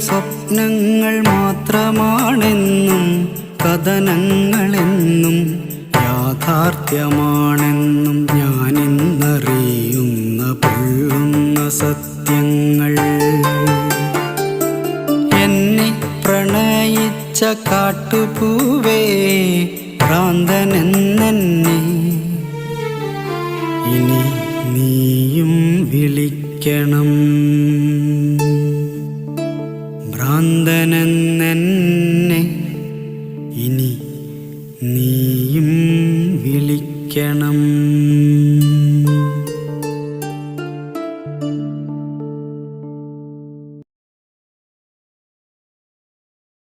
സ്വപ്നങ്ങൾ മാത്രമാണെന്നും കഥനങ്ങളെന്നും യാഥാർത്ഥ്യമാണെന്നും ഞാനിന്നറിയുന്ന പൊള്ളുന്ന സത്യങ്ങൾ. എന്നെ പ്രണയിച്ച കാട്ടുപൂവേ ഭ്രാന്തനെന്നെ ഇനി നീയും വിളിക്കണം. ഭ്രാന്തനെന്നെ ഇനി നീയും വിളിക്കണം.